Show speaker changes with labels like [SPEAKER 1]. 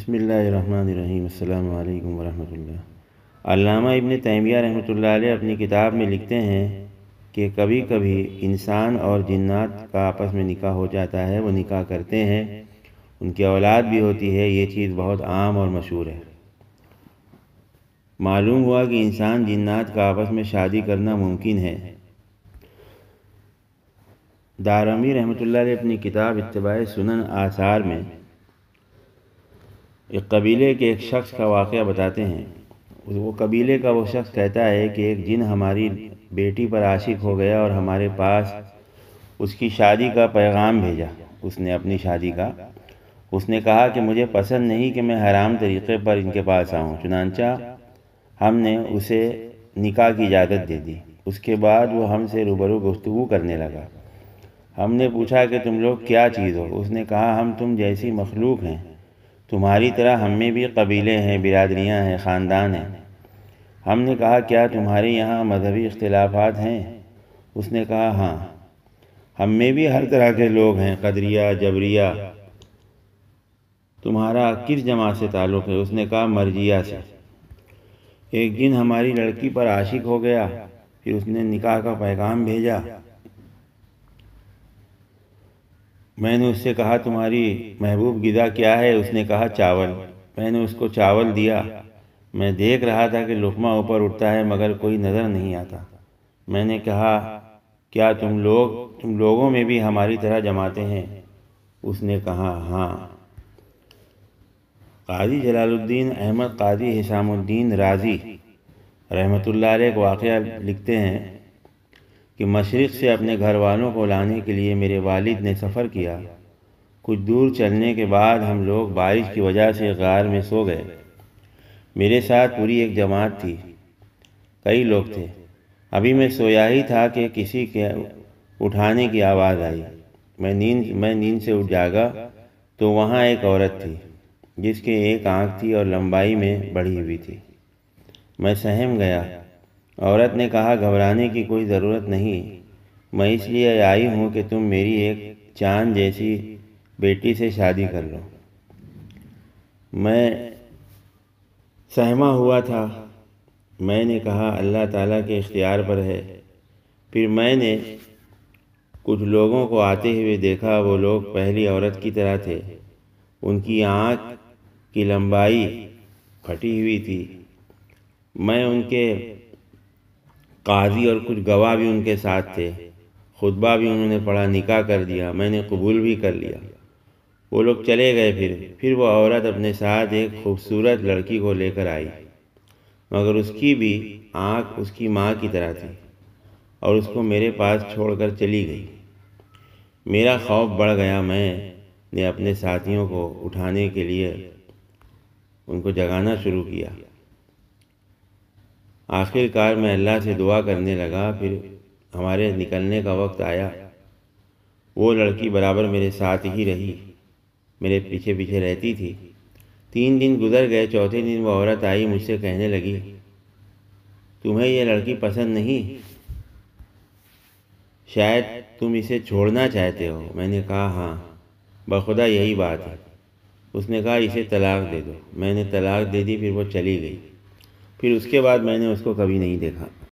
[SPEAKER 1] بسم اللہ الرحمن الرحیم۔ السلام علیکم ورحمۃ اللہ۔ علامہ ابن تیمیہ رحمۃ اللہ علیہ اپنی کتاب میں لکھتے ہیں کہ کبھی کبھی انسان اور جنات کا آپس میں نکاح ہو جاتا ہے، وہ نکاح کرتے ہیں، ان کی اولاد بھی ہوتی ہے۔ یہ چیز بہت عام اور مشہور ہے۔ معلوم ہوا کہ انسان جنات کا آپس میں شادی کرنا ممکن ہے۔ دارمی رحمۃ اللہ علیہ اپنی کتاب اتباع سنن آثار میں ایک قبیلے کے ایک شخص کا واقعہ بتاتے ہیں۔ وہ قبیلے کا وہ شخص کہتا ہے کہ ایک جن ہماری بیٹی پر عاشق ہو گیا اور ہمارے پاس اس کی شادی کا پیغام بھیجا۔ اس نے اپنی شادی کا اس نے کہا کہ مجھے پسند نہیں کہ میں حرام طریقے پر ان کے پاس آؤں۔ چنانچہ ہم نے اسے نکاح کی اجازت دے دی۔ اس کے بعد وہ ہم سے روبرو گفتگو کرنے لگا۔ ہم نے پوچھا کہ تم لوگ کیا چیز ہو؟ اس نے کہا ہم تم جیسی مخلوق ہیں، تمہاری طرح ہم میں بھی قبیلے ہیں، برادریاں ہیں، خاندان ہیں۔ ہم نے کہا کیا تمہارے یہاں مذہبی اختلافات ہیں؟ اس نے کہا ہاں، ہم میں بھی ہر طرح کے لوگ ہیں، قدریہ، جبریہ۔ تمہارا کس جماعت سے تعلق ہے؟ اس نے کہا مرجیہ سے۔ ایک جن ہماری لڑکی پر عاشق ہو گیا، پھر اس نے نکاح کا پیغام بھیجا۔ میں نے اس سے کہا تمہاری محبوب غذا کیا ہے؟ اس نے کہا چاول۔ میں نے اس کو چاول دیا۔ میں دیکھ رہا تھا کہ لقمہ اوپر اٹھتا ہے مگر کوئی نظر نہیں آتا۔ میں نے کہا کیا تم لوگوں میں بھی ہماری طرح جماعتیں ہیں؟ اس نے کہا ہاں۔ قاضی جلال الدین احمد قاضی حسام الدین رازی رحمۃ اللہ علیہ ایک واقعہ لکھتے ہیں کہ مشرق سے اپنے گھر والوں کو لانے کے لیے میرے والد نے سفر کیا۔ کچھ دور چلنے کے بعد ہم لوگ بارش کی وجہ سے غار میں سو گئے۔ میرے ساتھ پوری ایک جماعت تھی، کئی لوگ تھے۔ ابھی میں سویا ہی تھا کہ کسی کے اٹھانے کی آواز آئی۔ میں نیند سے اٹھ جاگا تو وہاں ایک عورت تھی جس کے ایک آنکھ تھی اور لمبائی میں بڑھی ہوئی تھی۔ میں سہم گیا۔ عورت نے کہا گھبرانے کی کوئی ضرورت نہیں، میں اس لیے آئی ہوں کہ تم میری ایک چاند جیسی بیٹی سے شادی کر لو۔ میں سہما ہوا تھا۔ میں نے کہا اللہ تعالیٰ کے اختیار پر ہے۔ پھر میں نے کچھ لوگوں کو آتے ہوئے دیکھا۔ وہ لوگ پہلی عورت کی طرح تھے، ان کی آنکھ کی لمبائی پھٹی ہوئی تھی۔ میں ان کے قاضی اور کچھ گواہ بھی ان کے ساتھ تھے۔ خطبہ بھی انہوں نے پڑھا، نکاح کر دیا، میں نے قبول بھی کر لیا۔ وہ لوگ چلے گئے۔ پھر وہ عورت اپنے ساتھ ایک خوبصورت لڑکی کو لے کر آئی، مگر اس کی بھی آنکھ اس کی ماں کی طرح تھی اور اس کو میرے پاس چھوڑ کر چلی گئی۔ میرا خوف بڑھ گیا۔ میں نے اپنے ساتھیوں کو اٹھانے کے لیے ان کو جگانا شروع کیا۔ آخر کار میں اللہ سے دعا کرنے لگا۔ پھر ہمارے نکلنے کا وقت آیا۔ وہ لڑکی برابر میرے ساتھ ہی رہی، میرے پیچھے پیچھے رہتی تھی۔ 3 دن گزر گئے۔ چوتھے دن وہ عورت آئی، مجھ سے کہنے لگی تمہیں یہ لڑکی پسند نہیں؟ شاید تم اسے چھوڑنا چاہتے ہو۔ میں نے کہا ہاں، بخدا یہی بات ہے۔ اس نے کہا اسے طلاق دے دو۔ میں نے طلاق دے دی۔ پھر وہ چلی گئی۔ پھر اس کے بعد میں نے اس کو کبھی نہیں دیکھا۔